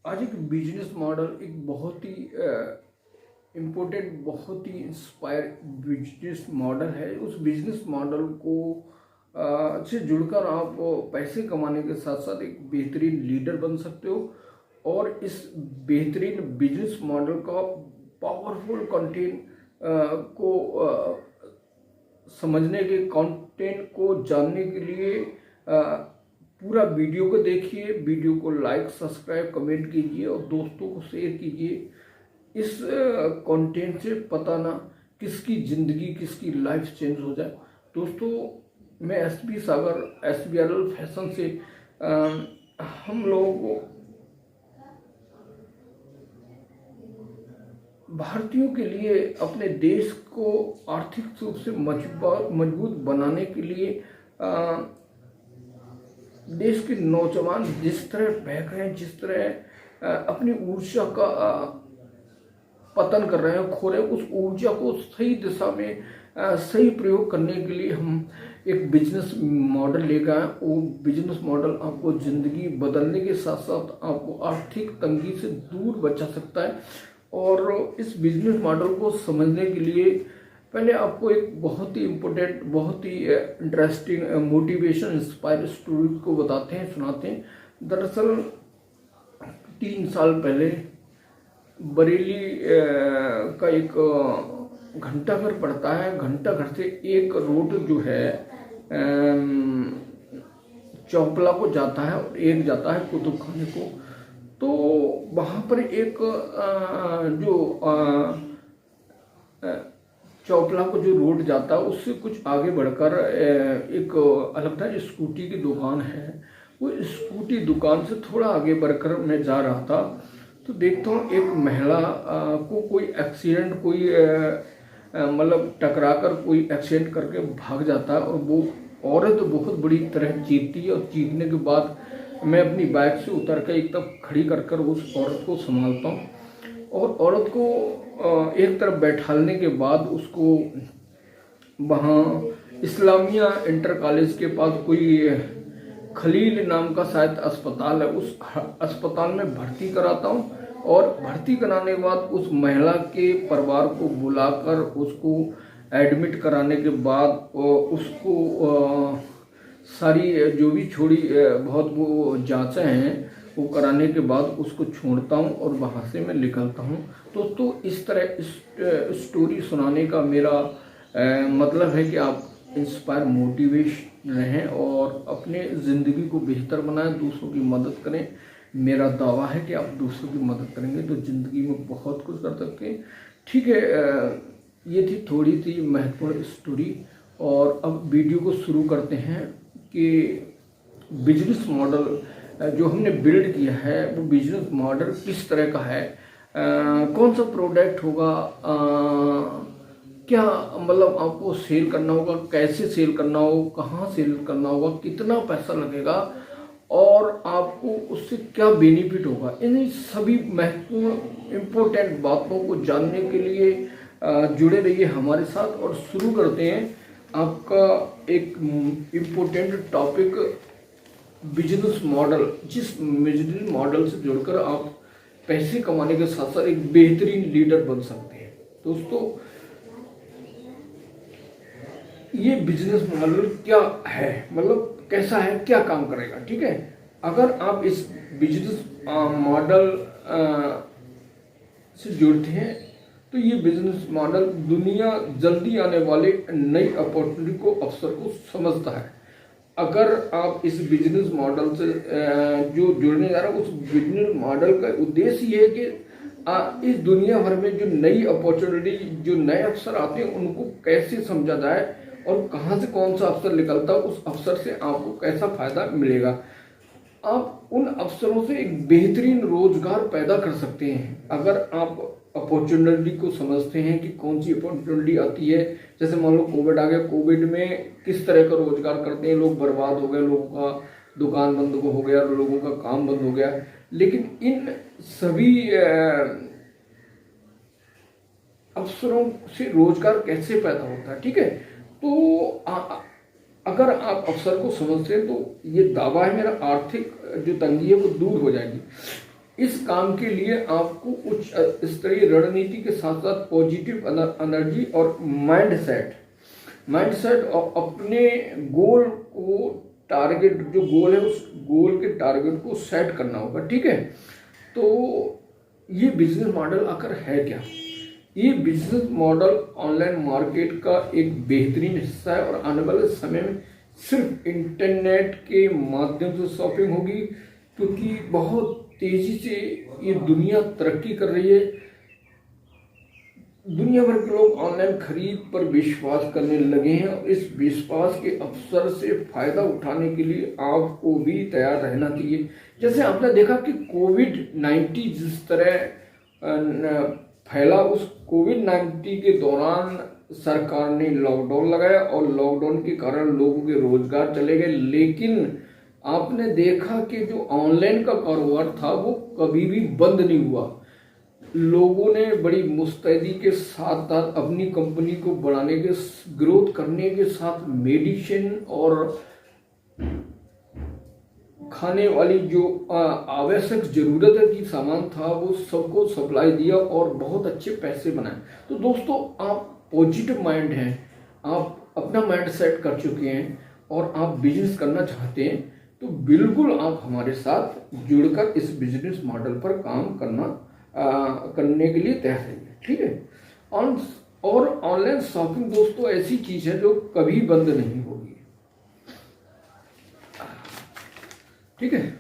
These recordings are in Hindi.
आज एक बिजनेस मॉडल एक बहुत ही इम्पोर्टेंट, बहुत ही इंस्पायर बिजनेस मॉडल है। उस बिजनेस मॉडल को से जुड़कर आप पैसे कमाने के साथ साथ एक बेहतरीन लीडर बन सकते हो और इस बेहतरीन बिजनेस मॉडल का पावरफुल कंटेंट को समझने के, कंटेंट को जानने के लिए पूरा वीडियो को देखिए। वीडियो को लाइक, सब्सक्राइब, कमेंट कीजिए और दोस्तों को शेयर कीजिए। इस कंटेंट से पता ना किसकी ज़िंदगी, किसकी लाइफ चेंज हो जाए। दोस्तों, मैं एसपी सागर, SBRL फैशन से हम लोगों को, भारतीयों के लिए, अपने देश को आर्थिक रूप से मजबूत बनाने के लिए देश के नौजवान जिस तरह बह रहे हैं, जिस तरह अपनी ऊर्जा का पतन कर रहे हैं, खो रहे हैं, उस ऊर्जा को सही दिशा में सही प्रयोग करने के लिए हम एक बिजनेस मॉडल लेकर आए। वो बिजनेस मॉडल आपको ज़िंदगी बदलने के साथ साथ आपको आर्थिक तंगी से दूर बचा सकता है। और इस बिजनेस मॉडल को समझने के लिए पहले आपको एक बहुत ही इम्पोर्टेंट, बहुत ही इंटरेस्टिंग, मोटिवेशन, इंस्पायर स्टोरी को बताते हैं, सुनाते हैं। दरअसल 3 साल पहले बरेली का एक घंटाघर पड़ता है। घंटाघर से एक रोड जो है चौपला को जाता है और एक जाता है कुतुब खाने को। तो वहाँ पर एक जो चौपला को जो रोड जाता है उससे कुछ आगे बढ़कर एक अलग था स्कूटी की दुकान है। वो स्कूटी दुकान से थोड़ा आगे बढ़कर मैं जा रहा था तो देखता हूँ एक महिला को कोई एक्सीडेंट, कोई मतलब टकराकर कोई एक्सीडेंट करके भाग जाता है। और वो औरत बहुत बड़ी तरह चीखती है और चीखने के बाद मैं अपनी बाइक से उतर कर एक तरफ खड़ी कर उस औरत को संभालता हूँ और औरत को एक तरफ बैठालने के बाद उसको वहाँ इस्लामिया इंटर कॉलेज के पास कोई खलील नाम का शायद अस्पताल है, उस अस्पताल में भर्ती कराता हूँ। और भर्ती कराने के बाद उस महिला के परिवार को बुलाकर उसको एडमिट कराने के बाद उसको सारी जो भी छोड़ी बहुत वो जांचें हैं वो कराने के बाद उसको छोड़ता हूँ और वहाँ से मैं निकलता हूँ। तो इस तरह स्टोरी सुनाने का मेरा मतलब है कि आप इंस्पायर, मोटिवेशन रहें और अपने ज़िंदगी को बेहतर बनाएं, दूसरों की मदद करें। मेरा दावा है कि आप दूसरों की मदद करेंगे तो ज़िंदगी में बहुत कुछ कर सकते हैं। ठीक है, ये थी थोड़ी सी महत्वपूर्ण स्टोरी। और अब वीडियो को शुरू करते हैं कि बिजनेस मॉडल जो हमने बिल्ड किया है वो बिजनेस मॉडल किस तरह का है, कौन सा प्रोडक्ट होगा, क्या मतलब आपको सेल करना होगा, कैसे सेल करना होगा, कहाँ सेल करना होगा, कितना पैसा लगेगा और आपको उससे क्या बेनिफिट होगा। इन सभी महत्वपूर्ण इम्पोर्टेंट बातों को जानने के लिए जुड़े रहिए हमारे साथ। और शुरू करते हैं आपका एक इम्पोर्टेंट टॉपिक, बिजनेस मॉडल। जिस बिजनेस मॉडल से जुड़कर आप पैसे कमाने के साथ साथ एक बेहतरीन लीडर बन सकते हैं। दोस्तों, ये बिजनेस मॉडल क्या है, मतलब कैसा है, क्या काम करेगा। ठीक है, अगर आप इस बिजनेस मॉडल से जुड़ते हैं तो ये बिजनेस मॉडल दुनिया जल्दी आने वाले नई अपॉर्चुनिटी को, अवसर को समझता है। अगर आप इस बिजनेस मॉडल से जो जुड़ने जा रहे हैं, उस बिजनेस मॉडल का उद्देश्य ये है कि इस दुनिया भर में जो नई अपॉर्चुनिटी, जो नए अवसर आते हैं उनको कैसे समझा जाए और कहाँ से कौन सा अवसर निकलता है, उस अवसर से आपको कैसा फायदा मिलेगा। आप उन अवसरों से एक बेहतरीन रोजगार पैदा कर सकते हैं अगर आप अपॉर्चुनिटी को समझते हैं कि कौन सी अपॉर्चुनिटी आती है। जैसे मान लो कोविड आ गया, कोविड में किस तरह का रोजगार करते हैं लोग, बर्बाद हो गए, लोगों का दुकान बंद हो गया, लोगों का काम बंद हो गया। लेकिन इन सभी अवसरों से रोजगार कैसे पैदा होता है। ठीक है, तो अगर आप अवसर को समझते हैं तो ये दावा है मेरा, आर्थिक जो तंगी है वो दूर हो जाएगी। इस काम के लिए आपको उच्च स्तरीय रणनीति के साथ साथ पॉजिटिव एनर्जी और माइंडसेट और अपने गोल को टारगेट, जो गोल है उस गोल के टारगेट को सेट करना होगा। ठीक है, तो ये बिजनेस मॉडल आकर है क्या? ये बिजनेस मॉडल ऑनलाइन मार्केट का एक बेहतरीन हिस्सा है और आने वाले समय में सिर्फ इंटरनेट के माध्यम से शॉपिंग होगी, क्योंकि बहुत तेजी से ये दुनिया तरक्की कर रही है। दुनिया भर के लोग ऑनलाइन खरीद पर विश्वास करने लगे हैं और इस विश्वास के अवसर से फायदा उठाने के लिए आपको भी तैयार रहना चाहिए। जैसे आपने देखा कि कोविड-19 जिस तरह फैला, उस कोविड-19 के दौरान सरकार ने लॉकडाउन लगाया और लॉकडाउन के कारण लोगों के रोजगार चले गए, लेकिन आपने देखा कि जो ऑनलाइन का कारोबार था वो कभी भी बंद नहीं हुआ। लोगों ने बड़ी मुस्तैदी के साथ साथ अपनी कंपनी को बढ़ाने के, ग्रोथ करने के साथ मेडिसिन और खाने वाली जो आवश्यक जरूरत की सामान था वो सबको सप्लाई दिया और बहुत अच्छे पैसे बनाए। तो दोस्तों, आप पॉजिटिव माइंड हैं, आप अपना माइंड सेट कर चुके हैं और आप बिजनेस करना चाहते हैं, तो बिल्कुल आप हमारे साथ जुड़कर इस बिजनेस मॉडल पर काम करने के लिए तैयार रहिए। ठीक है, और ऑनलाइन शॉपिंग दोस्तों ऐसी चीज है जो कभी बंद नहीं होगी। ठीक है,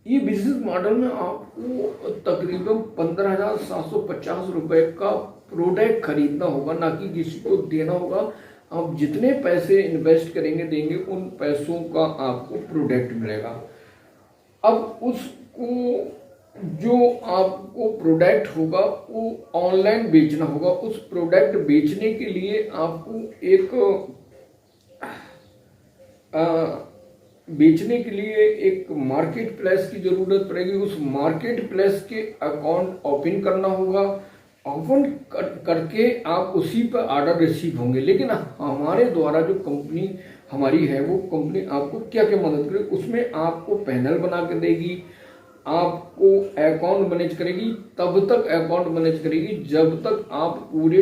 ये बिजनेस मॉडल में आपको तकरीबन 15,750 रुपए का प्रोडक्ट खरीदना होगा, ना कि किसी को देना होगा। आप जितने पैसे इन्वेस्ट करेंगे देंगे, उन पैसों का आपको प्रोडक्ट मिलेगा। अब उसको, जो आपको प्रोडक्ट होगा वो ऑनलाइन बेचना होगा। उस प्रोडक्ट बेचने के लिए आपको एक मार्केट प्लेस की जरूरत पड़ेगी। उस मार्केट प्लेस के अकाउंट ओपन करना होगा। ओपन करके आप उसी पर ऑर्डर रिसीव होंगे। लेकिन हमारे द्वारा जो कंपनी हमारी है, वो कंपनी आपको क्या क्या मदद करेगी, उसमें आपको पैनल बना के देगी, आपको अकाउंट मैनेज करेगी। तब तक अकाउंट मैनेज करेगी जब तक आप पूरे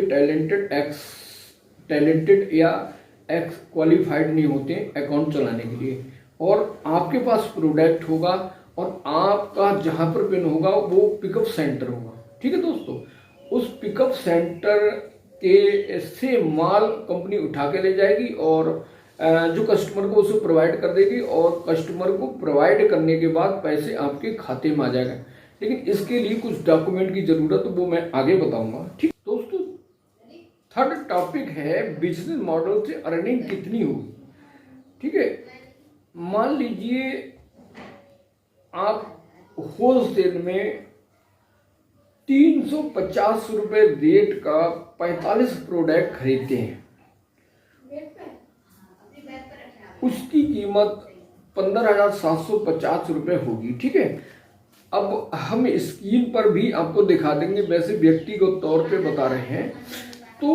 टैलेंटेड या एक्स क्वालिफाइड नहीं होते अकाउंट चलाने के लिए। और आपके पास प्रोडक्ट होगा और आपका जहां पर पिन होगा वो पिकअप सेंटर होगा। ठीक है दोस्तों, उस पिकअप सेंटर के से माल कंपनी उठा के ले जाएगी और जो कस्टमर को उसे प्रोवाइड कर देगी और कस्टमर को प्रोवाइड करने के बाद पैसे आपके खाते में आ जाएगा। लेकिन इसके लिए कुछ डॉक्यूमेंट की जरूरत है, वो मैं आगे बताऊंगा। ठीक दोस्तों, थर्ड टॉपिक है बिजनेस मॉडल से अर्निंग कितनी होगी। ठीक है, मान लीजिए आप होलसेल में 350 रुपए रेट का 45 प्रोडक्ट खरीदते हैं, उसकी कीमत 15,750 रुपए होगी। ठीक है, अब हम स्क्रीन पर भी आपको दिखा देंगे, वैसे व्यक्तिगत तौर पे बता रहे हैं। तो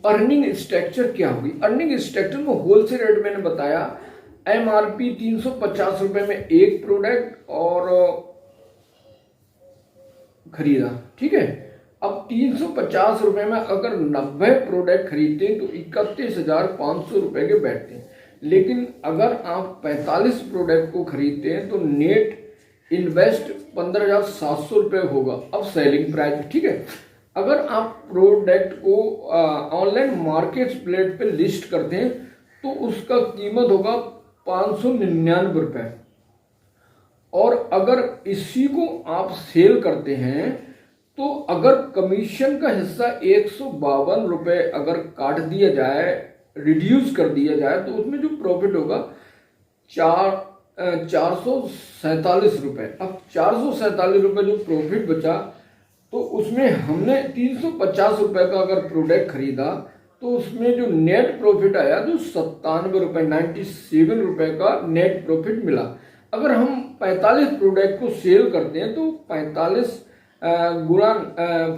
अर्निंग स्ट्रक्चर क्या होगी? अर्निंग स्ट्रक्चर को होलसेल रेट मैंने बताया, MRP 350 रुपए में एक प्रोडक्ट और खरीदा। ठीक है, अब 350 रुपए में अगर 90 प्रोडक्ट खरीदते हैं तो 31,500 रुपए के बैठते हैं। लेकिन अगर आप 45 प्रोडक्ट को खरीदते हैं तो नेट इन्वेस्ट 15,700 रुपए होगा। अब सेलिंग प्राइस, ठीक है, अगर आप प्रोडक्ट को ऑनलाइन मार्केट प्लेस पे लिस्ट करते हैं तो उसका कीमत होगा 599 रुपए। और अगर इसी को आप सेल करते हैं तो अगर कमीशन का हिस्सा 152 रुपए अगर काट दिया जाए, रिड्यूस कर दिया जाए, तो उसमें जो प्रॉफिट होगा 447 रुपए। अब 447 रुपए जो प्रॉफिट बचा, तो उसमें हमने 350 रुपए का अगर प्रोडक्ट खरीदा तो उसमें जो नेट प्रॉफिट आया जो 97 रुपए, 97 रुपए का नेट प्रॉफिट मिला। अगर हम 45 प्रोडक्ट को सेल करते हैं तो 45 गुणा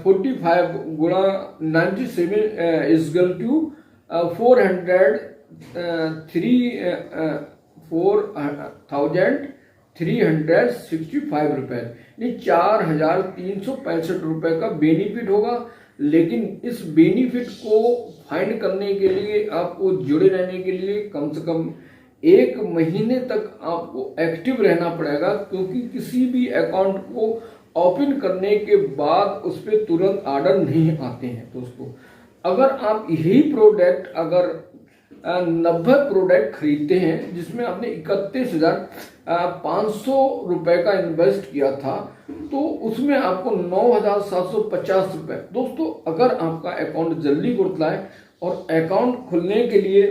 45 गुणा 97 इजगल टू 403 4,365 रुपये, यानी 4,365 रुपये का बेनिफिट होगा। लेकिन इस बेनिफिट को फाइंड करने के लिए आपको जुड़े रहने के लिए कम से कम 1 महीने तक आपको एक्टिव रहना पड़ेगा, क्योंकि किसी भी अकाउंट को ओपन करने के बाद उस पर तुरंत ऑर्डर नहीं आते हैं। दोस्तों, अगर आप यही प्रोडक्ट अगर 90 प्रोडक्ट खरीदते हैं जिसमें आपने 31,500 रुपए का इन्वेस्ट किया था, तो उसमें आपको 9,750 रुपए। दोस्तों, अगर आपका अकाउंट जल्दी खुलता है, और अकाउंट खुलने के लिए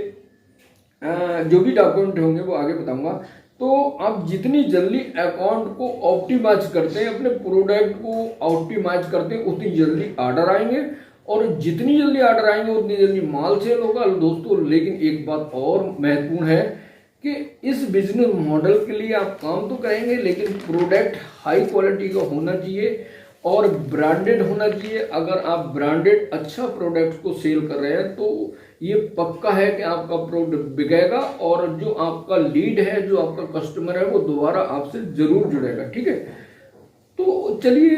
जो भी डॉक्यूमेंट होंगे वो आगे बताऊंगा, तो आप जितनी जल्दी अकाउंट को ऑप्टिमाइज करते हैं, अपने प्रोडक्ट को ऑप्टिमाइज करते हैं, उतनी जल्दी ऑर्डर आएंगे, और जितनी जल्दी ऑर्डर आएंगे उतनी जल्दी माल सेल होगा। दोस्तों, लेकिन एक बात और महत्वपूर्ण है कि इस बिजनेस मॉडल के लिए आप काम तो करेंगे, लेकिन प्रोडक्ट हाई क्वालिटी का होना चाहिए और ब्रांडेड होना चाहिए। अगर आप ब्रांडेड अच्छा प्रोडक्ट को सेल कर रहे हैं, तो ये पक्का है कि आपका प्रोडक्ट बिकेगा, और जो आपका लीड है, जो आपका कस्टमर है, वो दोबारा आपसे जरूर जुड़ेगा। ठीक है, तो चलिए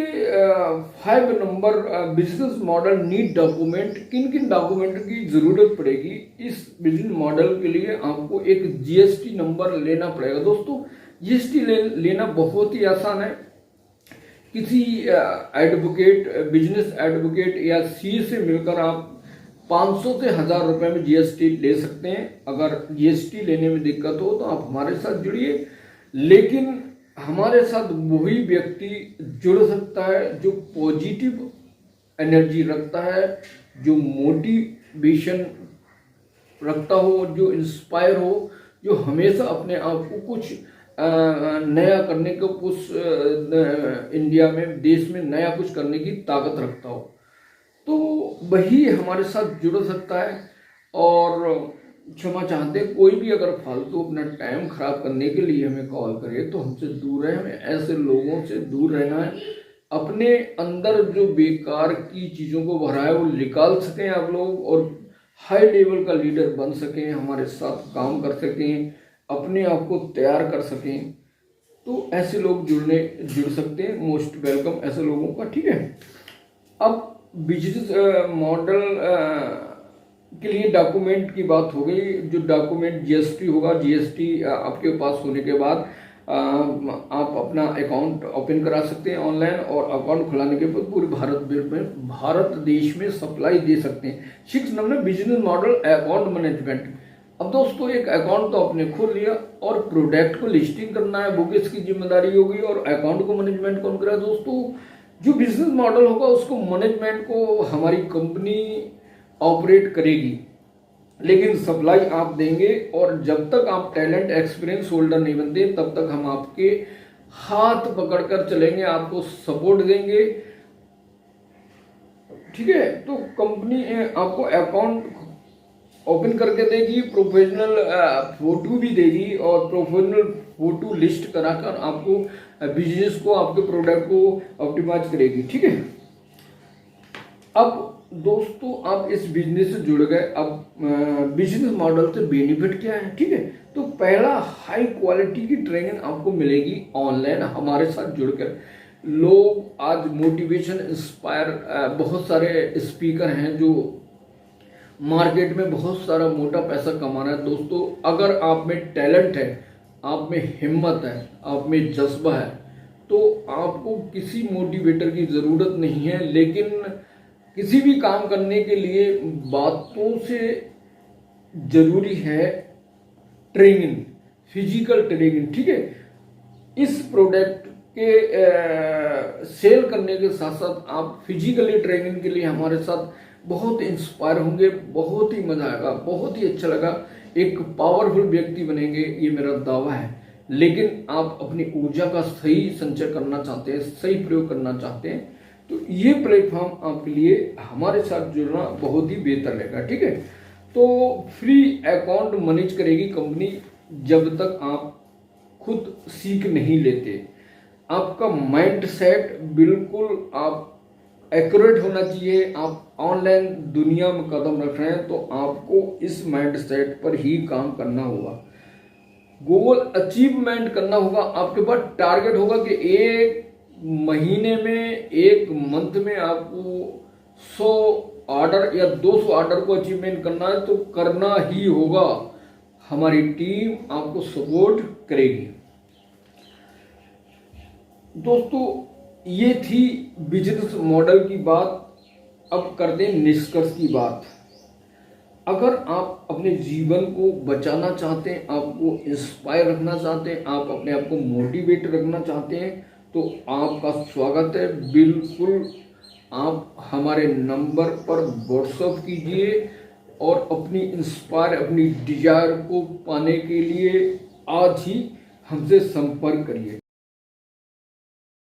5 number business model need document. किन किन डॉक्यूमेंट की जरूरत पड़ेगी इस बिजनेस मॉडल के लिए? आपको एक जीएसटी नंबर लेना पड़ेगा। दोस्तों, जीएसटी लेना बहुत ही आसान है। किसी एडवोकेट, बिजनेस एडवोकेट या सी से मिलकर आप 500 से 1,000 रुपए में जीएसटी ले सकते हैं। अगर जीएसटी लेने में दिक्कत हो तो आप हमारे साथ जुड़िए, लेकिन हमारे साथ वही व्यक्ति जुड़ सकता है जो पॉजिटिव एनर्जी रखता है, जो मोटिवेशन रखता हो, जो इंस्पायर हो, जो हमेशा अपने आप को कुछ नया करने को, कुछ इंडिया में, देश में नया कुछ करने की ताकत रखता हो, तो वही हमारे साथ जुड़ सकता है। और क्षमा चाहते हैं, कोई भी अगर फालतू अपना टाइम खराब करने के लिए हमें कॉल करे तो हमसे दूर रहे। हमें ऐसे लोगों से दूर रहना है। अपने अंदर जो बेकार की चीज़ों को भरा है वो निकाल सकें आप लोग, और हाई लेवल का लीडर बन सकें, हमारे साथ काम कर सकें, अपने आप को तैयार कर सकें, तो ऐसे लोग जुड़ सकते हैं। मोस्ट वेलकम ऐसे लोगों का। ठीक है, अब बिजनेस मॉडल के लिए डॉक्यूमेंट की बात हो गई। जो डॉक्यूमेंट जीएसटी होगा, जीएसटी आपके पास होने के बाद आप अपना अकाउंट ओपन करा सकते हैं ऑनलाइन, और अकाउंट खुलाने के बाद पूरे भारत देश में सप्लाई दे सकते हैं। 6 number business model account management. अब दोस्तों, एक अकाउंट तो आपने खोल लिया, और प्रोडक्ट को लिस्टिंग करना है वो किसकी जिम्मेदारी होगी, और अकाउंट को मैनेजमेंट कौन करेगा? दोस्तों, जो बिजनेस मॉडल होगा उसको मैनेजमेंट को हमारी कंपनी ऑपरेट करेगी, लेकिन सप्लाई आप देंगे। और जब तक आप टैलेंट एक्सपीरियंस होल्डर नहीं बनते, तब तक हम आपके हाथ पकड़कर चलेंगे, आपको सपोर्ट देंगे। ठीक है, तो कंपनी आपको अकाउंट ओपन करके देगी, प्रोफेशनल फोटो भी देगी, और प्रोफेशनल फोटो लिस्ट कराकर आपको बिजनेस को, आपके प्रोडक्ट को ऑप्टिमाइज करेगी। ठीक है, अब दोस्तों, आप इस बिजनेस से जुड़ गए। अब बिजनेस मॉडल से बेनिफिट क्या है? ठीक है, तो पहला, हाई क्वालिटी की ट्रेनिंग आपको मिलेगी ऑनलाइन हमारे साथ जुड़कर। लोग आज मोटिवेशन, इंस्पायर, बहुत सारे स्पीकर हैं जो मार्केट में बहुत सारा मोटा पैसा कमा रहे हैं। दोस्तों, अगर आप में टैलेंट है, आप में हिम्मत है, आप में जज्बा है, तो आपको किसी मोटिवेटर की ज़रूरत नहीं है। लेकिन किसी भी काम करने के लिए बातों से जरूरी है ट्रेनिंग, फिजिकल ट्रेनिंग। ठीक है, इस प्रोडक्ट के सेल करने के साथ साथ आप फिजिकली ट्रेनिंग के लिए हमारे साथ बहुत इंस्पायर होंगे, बहुत ही मजा आएगा, बहुत ही अच्छा लगा, एक पावरफुल व्यक्ति बनेंगे, ये मेरा दावा है। लेकिन आप अपनी ऊर्जा का सही संचय करना चाहते हैं, सही प्रयोग करना चाहते हैं, तो ये प्लेटफॉर्म आपके लिए हमारे साथ जुड़ना बहुत ही बेहतर रहेगा। ठीक है, तो फ्री अकाउंट मैनेज करेगी कंपनी जब तक आप खुद सीख नहीं लेते। आपका माइंड सेट बिल्कुल आप एक्यूरेट होना चाहिए। आप ऑनलाइन दुनिया में कदम रख रहे हैं तो आपको इस माइंड सेट पर ही काम करना होगा। गोल अचीवमेंट करना होगा। आपके पास टारगेट होगा कि एक महीने में, एक मंथ में आपको 100 ऑर्डर या 200 ऑर्डर को अचीवमेंट करना है, तो करना ही होगा। हमारी टीम आपको सपोर्ट करेगी। दोस्तों, ये थी बिजनेस मॉडल की बात। अब कर दें निष्कर्ष की बात। अगर आप अपने जीवन को बचाना चाहते हैं, आपको इंस्पायर रखना चाहते हैं, आप अपने आप को मोटिवेट रखना चाहते हैं, तो आपका स्वागत है। बिल्कुल आप हमारे नंबर पर व्हाट्सएप कीजिए और अपनी इंस्पायर, अपनी डिजायर को पाने के लिए आज ही हमसे संपर्क करिए।